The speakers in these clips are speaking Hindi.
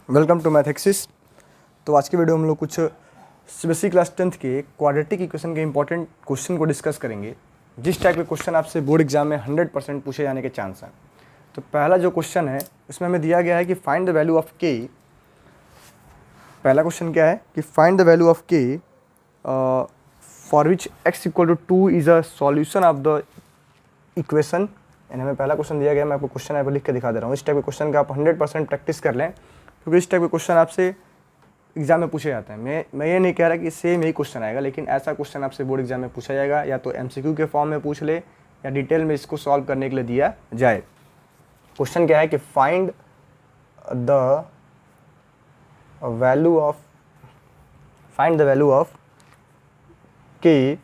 Welcome to मैथेक्सिस। तो आज की वीडियो हम लोग कुछ सीबीएसई क्लास 10th के क्वाड्रेटिक इक्वेशन के इंपॉर्टेंट क्वेश्चन को डिस्कस करेंगे, जिस टाइप के क्वेश्चन आपसे बोर्ड एग्जाम में 100% पूछे जाने के चांस हैं। तो पहला जो क्वेश्चन है उसमें हमें दिया गया है कि फाइंड द वैल्यू ऑफ के। पहला क्वेश्चन क्या है कि find the value of k for which x equal to 2 is a solution of the equation. यानी हमें पहला क्वेश्चन दिया गया, मैं आपको क्वेश्चन यहाँ पर लिख के दिखा दे रहा हूँ। इस टाइप के क्वेश्चन का आप 100% प्रैक्टिस कर लें, क्योंकि इस टाइप के क्वेश्चन आपसे एग्जाम में पूछे जाते हैं। मैं ये नहीं कह रहा कि सेम यही क्वेश्चन आएगा, लेकिन ऐसा क्वेश्चन आपसे बोर्ड एग्जाम में पूछा जाएगा, या तो एमसीक्यू के फॉर्म में पूछ ले या डिटेल में इसको सॉल्व करने के लिए दिया जाए। क्वेश्चन क्या है कि find the value of k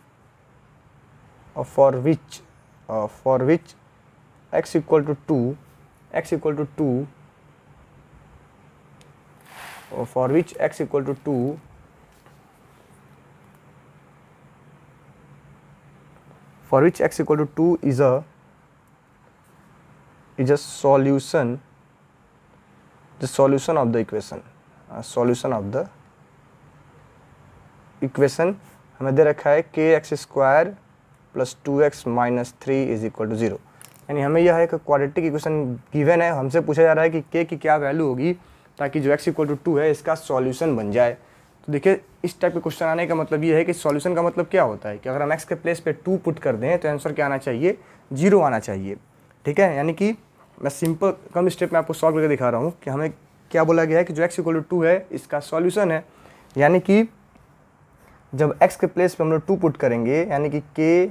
for which x equal to 2 for which x equal to 2 is a solution of the equation। हमें दे रखा है kx square plus 2x minus 3 is equal to 0। यानी हमें यह एक क्वाड्रेटिक इक्वेशन गिवन है, हमसे पूछा जा रहा है कि k की क्या वैल्यू होगी ताकि जो x इक्वल टू 2 है इसका सॉल्यूशन बन जाए। तो देखिए, इस टाइप के क्वेश्चन आने का मतलब ये है कि सॉल्यूशन का मतलब क्या होता है कि अगर हम x के प्लेस पे 2 पुट कर दें तो आंसर क्या आना चाहिए, 0 आना चाहिए। ठीक है, यानी कि मैं सिंपल कम स्टेप में आपको सॉल्व करके दिखा रहा हूँ कि हमें क्या बोला गया है कि जो x इक्वल टू 2 है इसका सॉल्यूशन है। यानी कि जब x के प्लेस पे हम लोग 2 पुट करेंगे, यानी कि k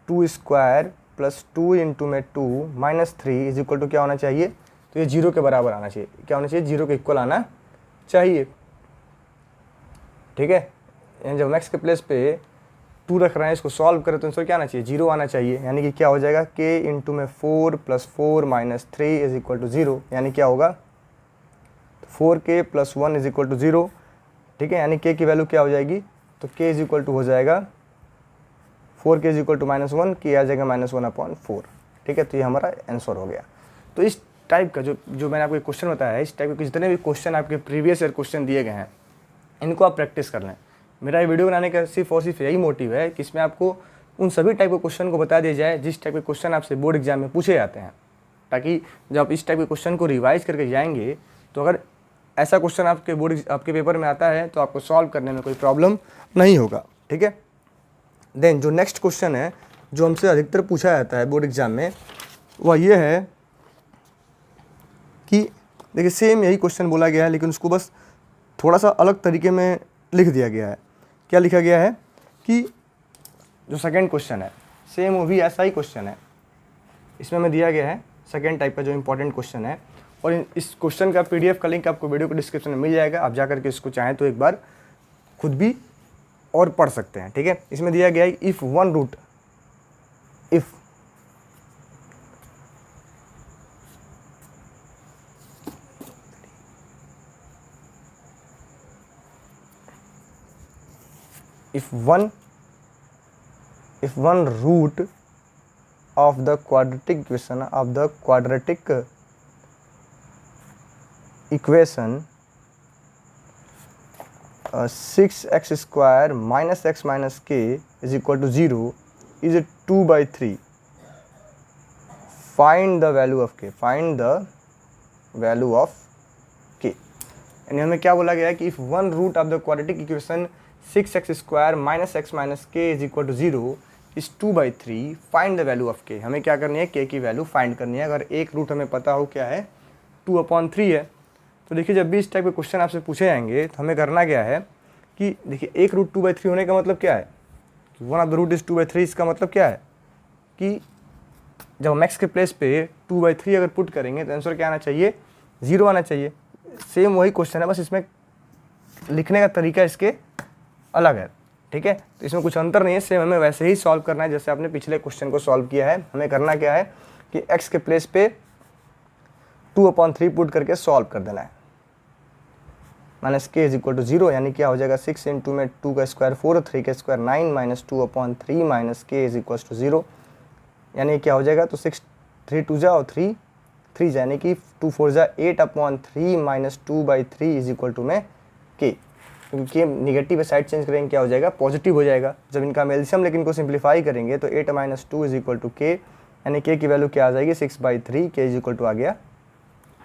2 स्क्वायर प्लस 2 इंटू में 2 माइनस 3 इज इक्वल टू क्या होना चाहिए, तो ये 0 के बराबर आना चाहिए। क्या होना चाहिए, 0 के इक्वल आना चाहिए। ठीक है, यानी जब x के प्लेस पे 2 रख रहे हैं, इसको सॉल्व करें तो आंसर क्या आना चाहिए, 0 आना चाहिए। यानी कि क्या हो जाएगा, k इंटू में 4 plus 4 minus 3 is equal to 0। यानी क्या होगा, 4k plus 1 is equal to 0। ठीक है, यानी k की वैल्यू क्या हो जाएगी, तो k इज इक्वल टू हो जाएगा 4k is equal to minus 1, k आ जाएगा -1/4। ठीक है, तो ये हमारा आंसर हो गया। तो इस टाइप का जो मैंने आपको क्वेश्चन बताया है, इस टाइप के जितने भी क्वेश्चन आपके प्रीवियस ईयर क्वेश्चन दिए गए हैं, इनको आप प्रैक्टिस कर लें। मेरा ये वीडियो बनाने का सिर्फ और सिर्फ यही मोटिव है कि इसमें आपको उन सभी टाइप के क्वेश्चन को बता दिया जाए जिस टाइप के क्वेश्चन आपसे बोर्ड एग्जाम में पूछे जाते हैं, ताकि जब आप इस टाइप के क्वेश्चन को रिवाइज करके जाएंगे तो अगर ऐसा क्वेश्चन आपके पेपर में आता है तो आपको सॉल्व करने में कोई प्रॉब्लम नहीं होगा। ठीक है, देन जो नेक्स्ट क्वेश्चन है जो हमसे अधिकतर पूछा जाता है बोर्ड एग्जाम में, वह ये है कि देखिए सेम यही क्वेश्चन बोला गया है, लेकिन उसको बस थोड़ा सा अलग तरीके में लिख दिया गया है। क्या लिखा गया है कि जो सेकंड क्वेश्चन है सेम वो भी ऐसा ही क्वेश्चन है। इसमें हमें दिया गया है सेकंड टाइप का जो इंपॉर्टेंट क्वेश्चन है, और इस क्वेश्चन का PDF का लिंक आपको वीडियो के डिस्क्रिप्शन में मिल जाएगा। आप जाकर के इसको चाहें तो एक बार खुद भी और पढ़ सकते हैं। ठीक है, इसमें दिया गया है if one root if one root of the quadratic equation 6x square minus x minus k is equal to 0 is 2/3, find the value of k। यानी हमें क्या बोला गया है कि if one root of the quadratic equation 6x square minus x minus k is equal to 0 is 2/3, find the value of k। हमें क्या करनी है, k की वैल्यू फाइंड करनी है। अगर एक रूट हमें पता हो क्या है, 2/3 है। तो देखिए, जब भी इस टाइप के क्वेश्चन आपसे पूछे जाएंगे तो हमें करना क्या है कि देखिए, एक रूट 2/3 होने का मतलब क्या है, one of the root is 2/3। इसका मतलब क्या है कि जब हम x के प्लेस पे 2/3 अगर पुट करेंगे तो आंसर क्या आना चाहिए, 0 आना चाहिए। सेम वही क्वेश्चन है, बस इसमें लिखने का तरीका इसके अलग है। ठीक है, तो इसमें कुछ अंतर नहीं है, सेम हमें वैसे ही सॉल्व करना है जैसे आपने पिछले क्वेश्चन को सॉल्व किया है। हमें करना क्या है कि x के प्लेस पे 2/3 पुट करके सॉल्व कर देना है। Minus k is equal to 0, यानी क्या हो जाएगा, 6 इंटू में 2 का स्क्वायर 4, 3 का square 9 minus 2/3 minus k is equal to 0, यानी क्या हो जाएगा, तो 6 3 2 जाओ 3 3 यानी कि 2 4 जा 8/3 माइनस 2/3 इज इक्वल टू में के, क्योंकि निगेटिव साइड चेंज करेंगे क्या हो जाएगा, पॉजिटिव हो जाएगा। जब इनका एलसीएम लेकिन को सिंप्लीफाई करेंगे तो 8 - 2 इज इक्वल टू के, यानी के की वैल्यू क्या आ जाएगी 6/3, के इज इक्वल टू आ गया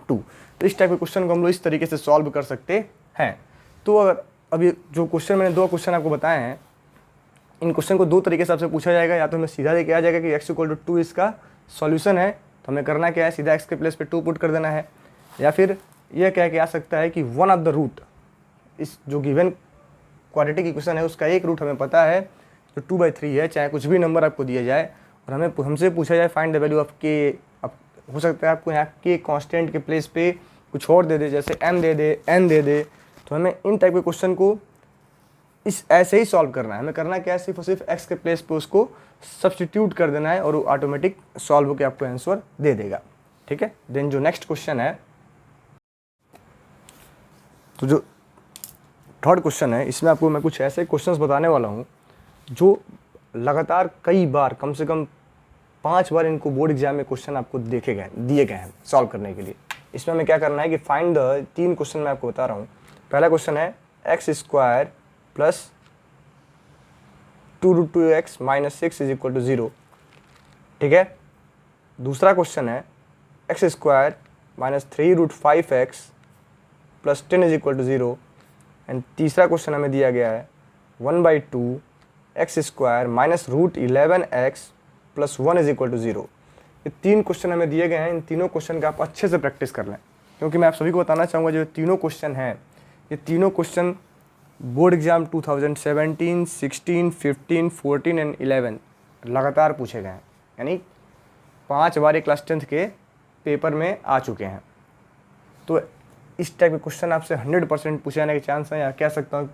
2। तो इस टाइप के क्वेश्चन को हम लोग इस तरीके से सॉल्व कर सकते हैं। तो अगर अभी जो क्वेश्चन मैंने 2 क्वेश्चन आपको बताए हैं, इन क्वेश्चन को 2 तरीके से आपसे पूछा जाएगा। या तो हमें सीधा लेके आ जाएगा कि x इक्वल टू 2 इसका सॉल्यूशन है, तो हमें करना क्या है, सीधा x के प्लेस पे 2 पुट कर देना है। या फिर यह कह के आ सकता है कि वन ऑफ द रूट, इस जो गिवन क्वाड्रेटिक इक्वेशन है उसका एक रूट हमें पता है जो 2/3 है, चाहे कुछ भी नंबर आपको दिया जाए और हमसे पूछा जाए फाइंड द वैल्यू ऑफ के। अब हो सकता है आपको यहाँ के कांस्टेंट के प्लेस पे कुछ और दे दे, जैसे m दे दे, n दे दे, तो हमें इन टाइप के क्वेश्चन को इस ऐसे ही सॉल्व करना है। हमें करना क्या है, सिर्फ और सिर्फ x के प्लेस पे उसको सब्सटीट्यूट कर देना है और वो ऑटोमेटिक सॉल्व होकर आपको आंसर दे देगा। ठीक है, देन जो नेक्स्ट क्वेश्चन है, तो जो थर्ड क्वेश्चन है, इसमें आपको मैं कुछ ऐसे क्वेश्चंस बताने वाला हूँ जो लगातार कई बार, कम से कम 5 बार इनको बोर्ड एग्जाम में क्वेश्चन आपको दिए गए हैं सॉल्व करने के लिए। इसमें हमें क्या करना है कि फाइंड द 3 क्वेश्चन मैं आपको बता रहा हूँ। पहला क्वेश्चन है x² plus 2√2x minus 6 is equal to 0। ठीक है, दूसरा क्वेश्चन है x² minus 3√5x plus 10 is equal to 0। And तीसरा क्वेश्चन हमें दिया गया है 1/2 x² minus √11x plus 1 is equal to 0। ये 3 क्वेश्चन हमें दिए गए हैं। इन तीनों क्वेश्चन का आप अच्छे से प्रैक्टिस कर लें, क्योंकि मैं आप सभी को बताना चाहूँगा जो तीनों क्वेश्चन हैं, ये तीनों क्वेश्चन बोर्ड एग्जाम 2017, 16, 15, 14 एंड 11 लगातार पूछे गए हैं, यानी 5 बार क्लास 10th के पेपर में आ चुके हैं। तो इस टाइप के क्वेश्चन आपसे 100% पूछे जाने के चांस हैं, या कह सकता हूँ,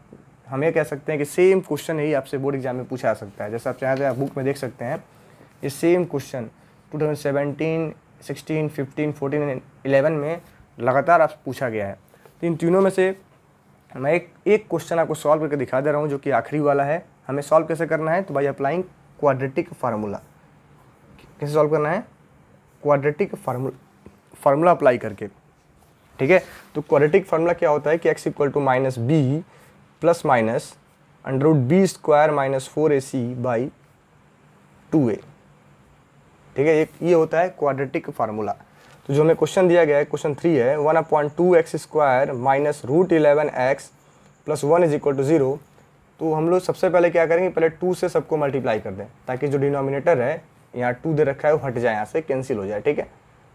हम ये कह सकते हैं कि सेम क्वेश्चन ही आपसे बोर्ड एग्जाम में पूछा जा सकता है। जैसे आप चाहें तो आप बुक में देख सकते हैं, ये सेम क्वेश्चन 2017, 16, 15, 14 एंड 11 में लगातार आपसे पूछा गया है। तो इन तीनों में से मैं एक क्वेश्चन आपको सॉल्व करके दिखा दे रहा हूँ, जो कि आखिरी वाला है। हमें सॉल्व कैसे करना है, तो बाय अप्लाइंग क्वाड्रेटिक फार्मूला। कैसे सॉल्व करना है, क्वाड्रेटिक फार्मूला अप्लाई करके। ठीक है, तो क्वाड्रेटिक फार्मूला क्या होता है कि x equal to minus b plus minus √b² minus 4ac by 2a। ठीक है, ये होता है क्वाड्रेटिक फार्मूला। तो जो हमें क्वेश्चन दिया गया है, क्वेश्चन 3 है 1/2x² minus √11x plus 1 is equal to 0। तो हम लोग सबसे पहले क्या करेंगे, पहले 2 से सबको मल्टीप्लाई कर दें, ताकि जो डिनोमिनेटर है यहाँ 2 दे रखा है वो हट जाए, यहाँ से कैंसिल हो जाए। ठीक है,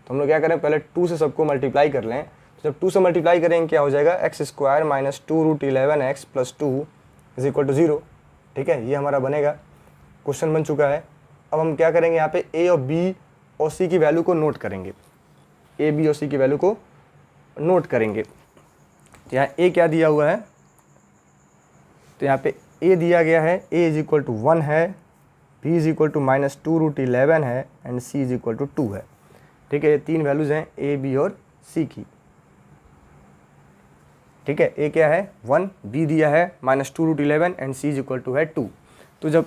तो हम लोग क्या करें, पहले 2 से सबको मल्टीप्लाई कर लें। तो जब 2 से मल्टीप्लाई करेंगे क्या हो जाएगा, x² minus 2√11x plus 2 is equal to 0। ठीक है, ये हमारा बनेगा, क्वेश्चन बन चुका है। अब हम क्या करेंगे, यहाँ पे a और b और c की वैल्यू को नोट करेंगे, a b और c की वैल्यू को नोट करेंगे। तो यहाँ a क्या दिया हुआ है, तो यहाँ पे a दिया गया है, a इज इक्वल टू 1 है, b is equal to minus 2√11 है and c is equal to 2 है। ठीक है, ये 3 वैल्यूज़ हैं a b और c की। ठीक है, a क्या है 1, b दिया है minus 2√11 and c is equal to है 2। तो जब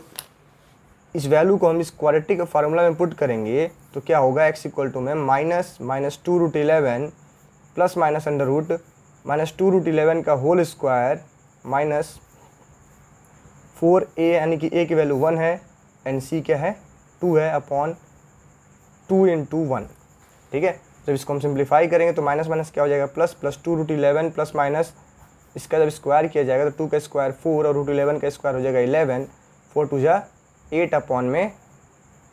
इस वैल्यू को हम इस क्वाड्रेटिक फार्मूला में पुट करेंगे तो क्या होगा, x इक्वल टू में minus 2√11 plus minus under root minus 2√11 का होल स्क्वायर माइनस 4a, यानी कि a की वैल्यू 1 है एंड c क्या है 2 है, अपॉन 2 × 1। ठीक है, जब इसको हम सिंप्लीफाई करेंगे तो माइनस माइनस क्या हो जाएगा, प्लस प्लस 2√11 प्लस माइनस इसका जब स्क्वायर किया जाएगा तो 2 का स्क्वायर 4 और √11 का स्क्वायर हो जाएगा 11, 4 2 जा 8 अपॉन में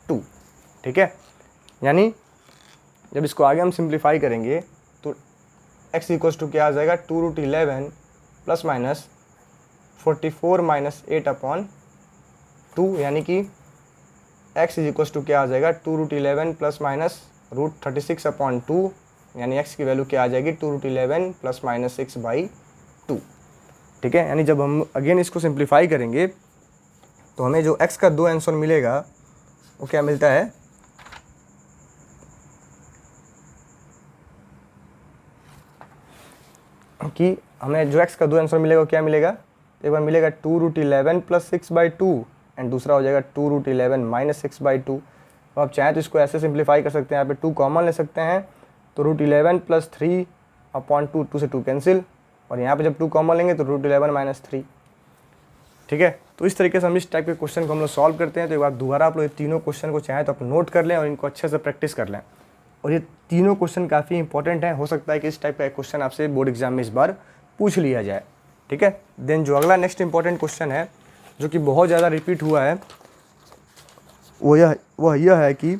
2। ठीक है, यानी जब इसको आगे हम सिंप्लीफाई करेंगे तो x इक्वल्स टू क्या आ जाएगा, 2√11 प्लस माइनस 44 माइनस 8 अपॉन 2, यानी कि x इज इक्वल्स टू क्या आ जाएगा, 2√11 प्लस माइनस √36 अपॉन 2, यानी x की वैल्यू क्या आ जाएगी, 2√11 प्लस माइनस 6/2। ठीक है, यानी जब हम अगेन इसको सिंप्लीफाई करेंगे तो हमें जो x का 2 आंसर मिलेगा वो क्या मिलता है, कि हमें जो x का 2 आंसर मिलेगा वो क्या मिलेगा, एक बार मिलेगा 2√11 प्लस 6/2 एंड दूसरा हो जाएगा 2√11 माइनस 6/2। तो आप चाहें तो इसको ऐसे सिंप्लीफाई कर सकते हैं, यहाँ पे 2 कॉमन ले सकते हैं तो √11 + 3/2, 2 से 2 कैंसिल, और यहाँ पे जब 2 कॉमन लेंगे तो √11 - 3। ठीक है, तो इस तरीके से हम इस टाइप के क्वेश्चन को हम लोग सॉल्व करते हैं। तो एक बार दोबारा आप लोग ये तीनों क्वेश्चन को चाहें तो आप नोट कर लें और इनको अच्छे से प्रैक्टिस कर लें। और ये तीनों क्वेश्चन काफ़ी इंपॉर्टेंट हैं, हो सकता है कि इस टाइप का एक क्वेश्चन आपसे बोर्ड एग्जाम में इस बार पूछ लिया जाए। ठीक है, देन जो अगला नेक्स्ट इंपॉर्टेंट क्वेश्चन है जो कि बहुत ज़्यादा रिपीट हुआ है वह यह है कि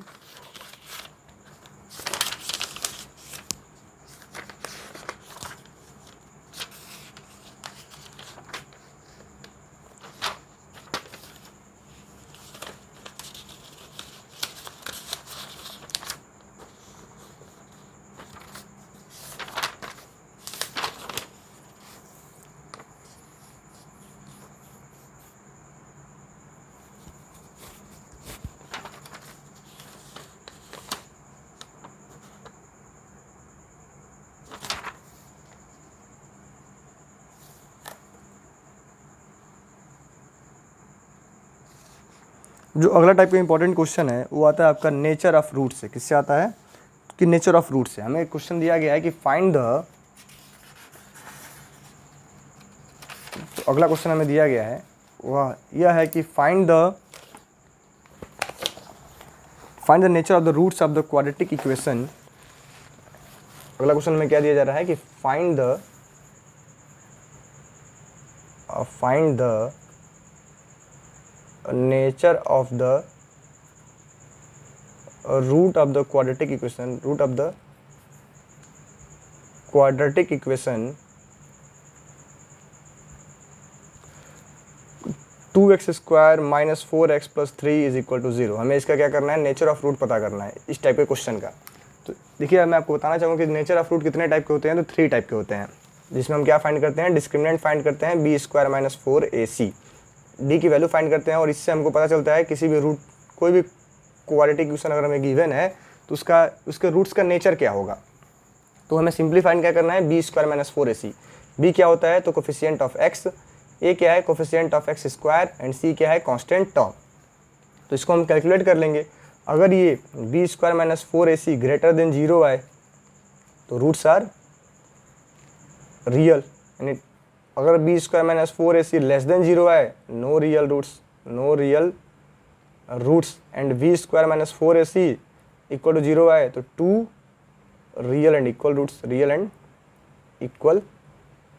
जो अगला टाइप का इंपॉर्टेंट क्वेश्चन है वो आता है आपका नेचर ऑफ रूट से। किससे आता है कि नेचर ऑफ रूट से। हमें एक क्वेश्चन दिया गया है कि फाइंड द, तो अगला क्वेश्चन हमें दिया गया है वह यह है कि find the nature of the roots of the quadratic equation. अगला क्वेश्चन में क्या दिया जा रहा है कि find the nature of the root of the quadratic equation 2x² - 4x + 3 = 0। हमें इसका क्या करना है, नेचर ऑफ रूट पता करना है इस टाइप के क्वेश्चन का। तो देखिए मैं आपको बताना चाहूँगा कि नेचर ऑफ रूट कितने टाइप के होते हैं, तो 3 टाइप के होते हैं, जिसमें हम क्या फाइंड करते हैं, डिस्क्रिमिनेंट फाइंड करते हैं b² - 4ac, डी की वैल्यू फाइंड करते हैं। और इससे हमको पता चलता है किसी भी रूट, कोई भी क्वाड्रेटिक इक्वेशन अगर हमें गिवन है तो उसके रूट्स का नेचर क्या होगा। तो हमें सिंपली फाइंड क्या करना है, b² - 4ac। b क्या होता है, तो कोफिशिएंट ऑफ x, a क्या है, coefficient of x², and c क्या है, कांस्टेंट टर्म। तो इसको हम कैलकुलेट कर लेंगे। अगर ये b² - 4ac ग्रेटर देन 0 आए तो रूट्स आर रियल, यानी अगर b² - 4ac लेस देन 0 आए, no real roots, and b² - 4ac = 0 आए तो 2 रियल एंड इक्वल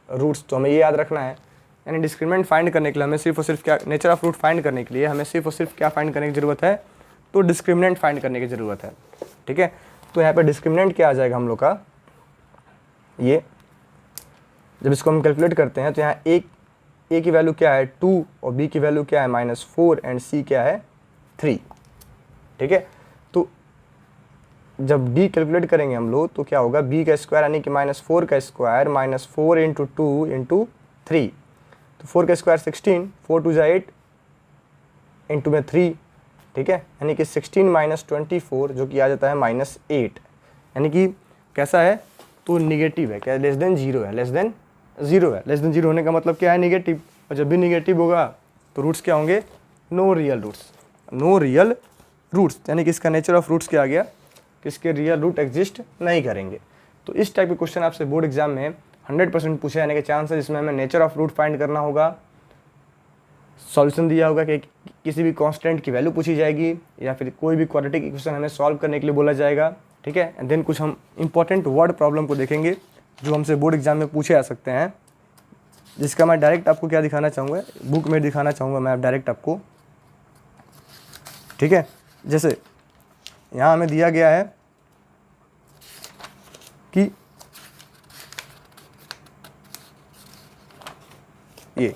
रूट्स। तो हमें ये याद रखना है। यानी डिस्क्रिमिनेंट फाइंड करने के लिए हमें सिर्फ और सिर्फ क्या, नेचर ऑफ रूट फाइंड करने के लिए हमें सिर्फ और सिर्फ क्या फाइंड करने की ज़रूरत है, तो डिस्क्रिमिनेंट फाइंड करने की ज़रूरत है। ठीक है, तो यहाँ पे डिस्क्रिमिनेंट क्या आ जाएगा हम लोग का, ये जब इसको हम कैलकुलेट करते हैं तो यहाँ a की वैल्यू क्या है 2 और b की वैल्यू क्या है -4 एंड c क्या है 3। ठीक है, तो जब d कैलकुलेट करेंगे हम लोग तो क्या होगा, b का स्क्वायर यानी कि -4 का स्क्वायर -4 × 2 × 3, तो 4 का स्क्वायर 16, 4 2 = 8, इंटू में 3। ठीक है, यानी कि 16 - 24 जो कि आ जाता है -8, यानी कि कैसा है, तो निगेटिव है, क्या लेस देन 0 है, लेस देन 0 है। लेस देन 0 होने का मतलब क्या है, निगेटिव। और जब भी निगेटिव होगा तो रूट्स क्या होंगे, नो रियल रूट्स, यानी कि इसका नेचर ऑफ रूट्स क्या आ गया, कि इसके रियल रूट एग्जिस्ट नहीं करेंगे। तो इस टाइप के क्वेश्चन आपसे बोर्ड एग्जाम में 100% पूछे जाने के चांस है, जिसमें हमें नेचर ऑफ रूट फाइंड करना होगा, सॉल्यूशन दिया होगा कि किसी भी कांस्टेंट की वैल्यू पूछी जाएगी, या फिर कोई भी क्वाड्रेटिक इक्वेशन हमें सॉल्व करने के लिए बोला जाएगा। ठीक है, एंड देन कुछ हम इंपॉर्टेंट वर्ड प्रॉब्लम को देखेंगे जो हमसे बोर्ड एग्जाम में पूछे जा सकते हैं, जिसका मैं डायरेक्ट आपको क्या दिखाना चाहूँगा, बुक में दिखाना चाहूँगा मैं डायरेक्ट आपको। ठीक है, जैसे यहाँ हमें दिया गया है कि ये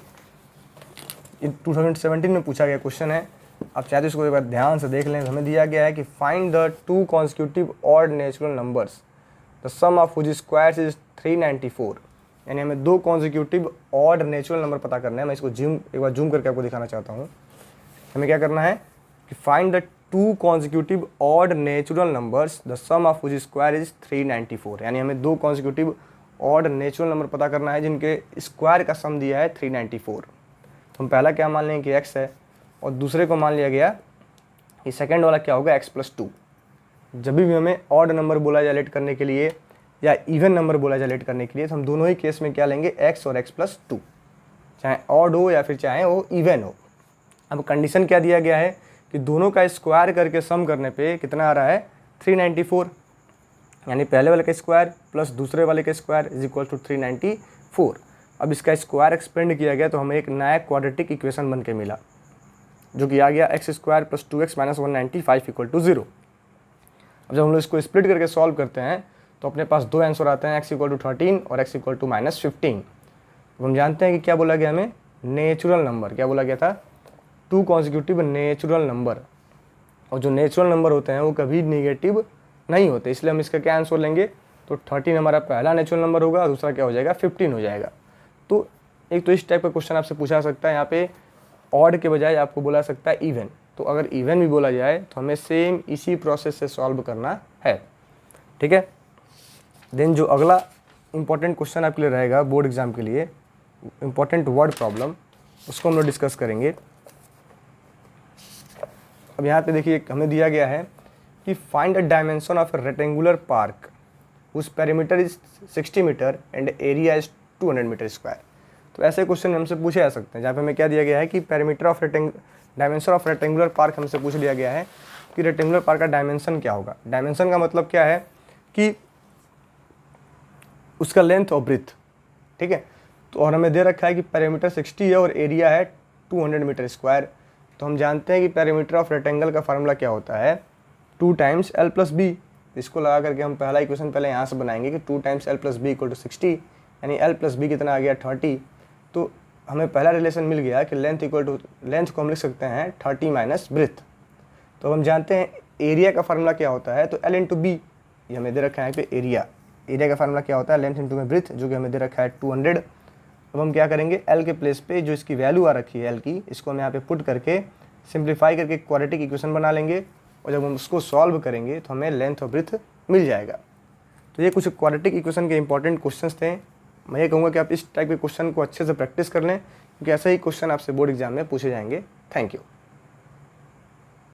2017 में पूछा गया क्वेश्चन है, आप चाहे तो इसको एक बार ध्यान से देख लें। हमें दिया गया है कि find the 2 consecutive odd natural numbers the sum of which squares is 394, यानी हमें 2 कॉन्सिक्यूटिव ऑड नेचुरल नंबर पता करना है। मैं इसको एक बार जूम करके आपको दिखाना चाहता हूँ। हमें क्या करना है कि find the 2 consecutive odd natural numbers the sum of which square is 394, यानी हमें 2 कॉन्सिक्यूटिव ऑड नेचुरल नंबर पता करना है जिनके स्क्वायर का सम दिया है 394। तो हम पहला क्या मान लेंगे कि x है, और दूसरे को मान लिया गया कि सेकंड वाला क्या होगा x + 2। जब भी हमें ऑड नंबर बोला जाए लेट करने के लिए या इवन नंबर बोला जाए लेट करने के लिए, तो हम दोनों ही केस में क्या लेंगे, x और x+2, चाहे ऑड हो या फिर चाहे वो इवन हो। अब कंडीशन क्या दिया गया है कि दोनों का स्क्वायर करके सम करने पे कितना आ रहा है, 394, यानी पहले वाले का स्क्वायर प्लस दूसरे वाले का स्क्वायर इज इक्वल टू 394। अब इसका स्क्वायर एक्सपेंड किया गया तो हमें एक नया क्वाड्रेटिक इक्वेशन बन के मिला, जो कि आ गया x² + 2x - 195 = 0। अब जब हम लोग इसको स्प्लिट करके सॉल्व करते हैं तो अपने पास दो आंसर आते हैं, x = 13 और x = -15। तो हम जानते हैं कि क्या बोला गया हमें, नेचुरल नंबर, क्या बोला गया था, 2 कॉन्जिक्यूटिव नेचुरल नंबर, और जो नेचुरल नंबर होते हैं वो कभी नेगेटिव नहीं होते, इसलिए हम इसका क्या आंसर लेंगे, तो 13 हमारा पहला नेचुरल नंबर होगा और दूसरा क्या हो जाएगा, 15 हो जाएगा। तो एक तो इस टाइप का क्वेश्चन आपसे पूछा सकता है, यहाँ पे ऑड के बजाय आपको बोला सकता है इवन। तो अगर इवन भी बोला जाए तो हमें सेम इसी प्रोसेस से सॉल्व करना है, ठीक है। देन जो अगला इंपॉर्टेंट क्वेश्चन आपके लिए रहेगा बोर्ड एग्जाम के लिए, इंपॉर्टेंट वर्ड प्रॉब्लम, उसको हम लोग डिस्कस करेंगे। अब यहाँ पे देखिए हमें दिया गया है कि find the dimension of a rectangular park उस perimeter is 60 metre and area is 200 metre square. तो ऐसे क्वेश्चन हमसे पूछे जा सकते हैं, जहाँ पे हमें क्या दिया गया है कि perimeter of dimension of rectangular park हमसे पूछ लिया गया है कि रेक्टेंगुलर पार्क का डायमेंशन क्या होगा। डायमेंशन का मतलब क्या है कि उसका लेंथ और ब्रिथ, ठीक है। तो और हमें दे रखा है कि पेरीमीटर 60 है और एरिया है 200 मीटर स्क्वायर। तो हम जानते हैं कि पेरीमीटर ऑफ रेक्टेंगल का फार्मूला क्या होता है, 2 × l + b। इसको लगा करके हम पहला इक्वेशन पहले यहाँ से बनाएंगे कि 2 × l + b = 60, यानी l + b कितना आ गया, 30। तो हमें पहला रिलेशन मिल गया कि लेंथ को हम लिख सकते हैं 30 - ब्रिथ। तो हम जानते हैं एरिया का फार्मूला क्या होता है, तो l × b, ये हमें दे रखा है कि एरिया का फार्मूला क्या होता है, लेंथ × ब्रिथ, जो कि हमें दे रखा है 200। अब हम क्या करेंगे, l के प्लेस पे जो इसकी वैल्यू आ रखी है l की, इसको हम यहाँ पे पुट करके सिंप्लीफाई करके क्वाड्रेटिक इक्वेशन बना लेंगे, और जब हम उसको सॉल्व करेंगे तो हमें लेंथ और ब्रिथ मिल जाएगा। तो ये कुछ क्वाड्रेटिक इक्वेशन के इंपॉर्टेंट क्वेश्चंस थे। मैं ये कहूँगा कि आप इस टाइप के क्वेश्चन को अच्छे से प्रैक्टिस कर लें, क्योंकि ऐसे ही क्वेश्चन आपसे बोर्ड एग्जाम में पूछे जाएंगे। Thank you.